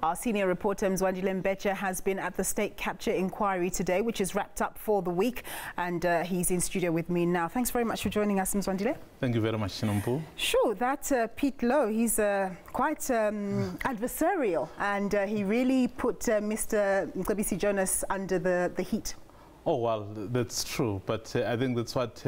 Our senior reporter Mzwandile Mbeje has been at the state capture inquiry today, which is wrapped up for the week, and he's in studio with me now. Thanks very much for joining us, Mzwandile. Thank you very much, Sinompu. Sure, that Piet Louw, he's quite adversarial, and he really put Mr. Mcebisi Jonas under the heat. Oh, well, that's true, but I think that's what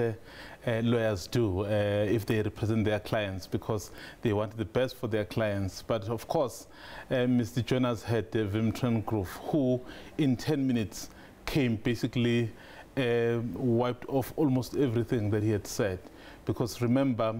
lawyers do if they represent their clients, because they want the best for their clients. But of course, Mr. Jonas had a Vimtran group who in 10 minutes came basically wiped off almost everything that he had said. Because remember,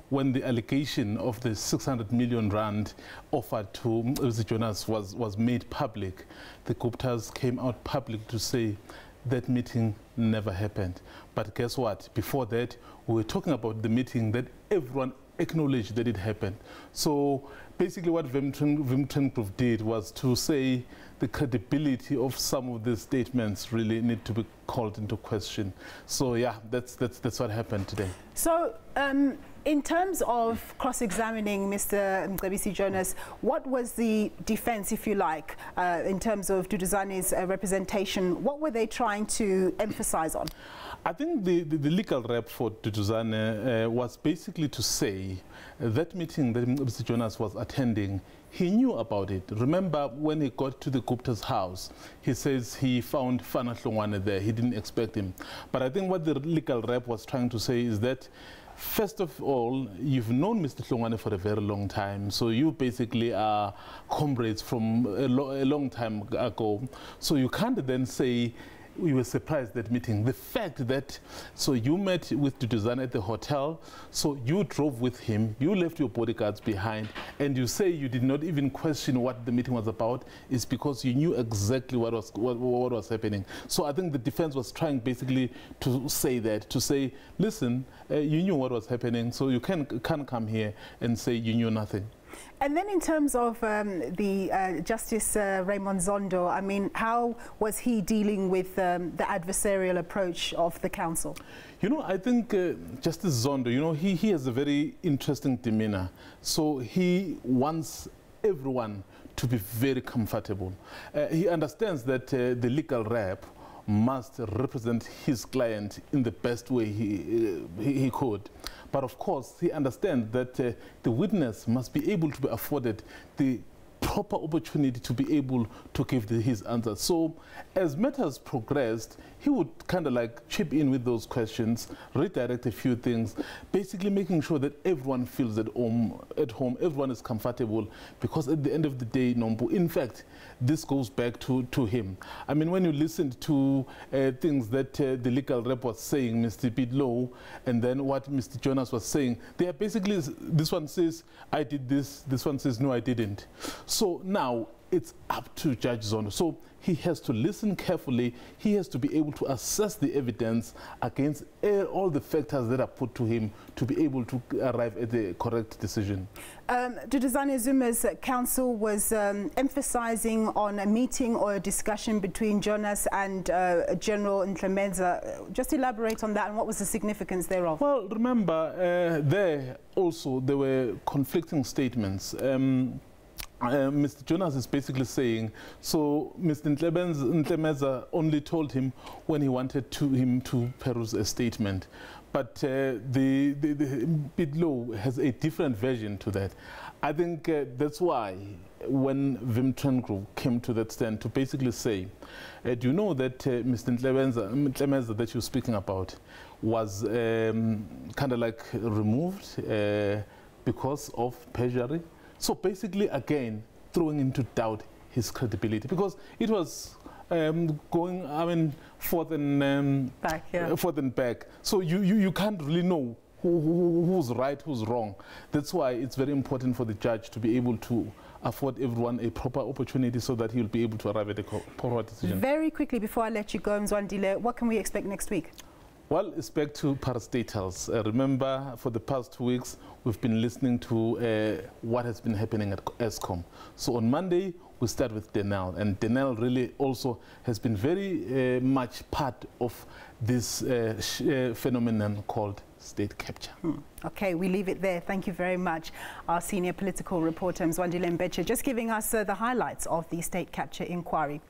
when the allegation of the 600 million rand offered to Mr. Jonas was made public, the Guptas came out public to say that meeting never happened. But guess what? Before that, we were talking about the meeting that everyone acknowledged that it happened. So basically what Vimtran Group did was to say the credibility of some of the statements really need to be called into question. So yeah, that's what happened today. So in terms of cross-examining Mr. Mcebisi Jonas, what was the defense, if you like, in terms of Duduzane's representation? What were they trying to emphasize on? I think the legal rep for Duduzane was basically to say that meeting that Mr. Jonas was attending, he knew about it. Remember, when he got to the Gupta's house, he says he found Fana Hlongwane there. He didn't expect him. But I think what the legal rep was trying to say is that, first of all, you've known Mr. Hlongwane for a very long time, so you basically are comrades from a long time ago. So you can't then say we were surprised at that meeting. The fact that, so you met with Duduzane at the hotel, so you drove with him, you left your bodyguards behind, and you say you did not even question what the meeting was about, is because you knew exactly what was happening. So I think the defense was trying basically to say that, to say, listen, you knew what was happening, so you can't come here and say you knew nothing. And then in terms of the Justice Raymond Zondo, I mean, how was he dealing with the adversarial approach of the council? You know, I think Justice Zondo, you know, he has a very interesting demeanor. So he wants everyone to be very comfortable. He understands that the legal rep must represent his client in the best way he could. But of course, he understands that the witness must be able to be afforded the proper opportunity to be able to give his answer. So as matters progressed, he would kind of like chip in with those questions, redirect a few things, basically making sure that everyone feels at home, everyone is comfortable, because at the end of the day, Nombu, in fact, this goes back to him. I mean, when you listened to things that the legal rep was saying, Mr. Piet Louw, and then what Mr. Jonas was saying, they are basically, this one says, I did this one says, no, I didn't. So now it's up to Judge Zondo. So he has to listen carefully. He has to be able to assess the evidence against all the factors that are put to him to be able to arrive at the correct decision. Duduzane Zuma's counsel was emphasizing on a meeting or a discussion between Jonas and General Mcebisi. Just elaborate on that, and what was the significance thereof? Well, remember, there were conflicting statements. Mr. Jonas is basically saying, so Mr. Mcebisi only told him when he wanted him to peruse a statement. But the Piet Louw has a different version to that. I think that's why when Vimtran Group came to that stand to basically say, do you know that Mr. Mcebisi that you're speaking about was kind of like removed because of perjury? So basically, again, throwing into doubt his credibility, because it was going, I mean, forth and back. So you can't really know who's right, who's wrong. That's why it's very important for the judge to be able to afford everyone a proper opportunity so that he'll be able to arrive at a proper decision. Very quickly, before I let you go, Mzwandile, what can we expect next week? Well, it's back to parastatals. Remember, for the past 2 weeks, we've been listening to what has been happening at Eskom. So on Monday, we start with Denel. And Denel really also has been very much part of this phenomenon called state capture. Okay, we leave it there. Thank you very much. Our senior political reporter, Mzwandile Mbeje, just giving us the highlights of the state capture inquiry.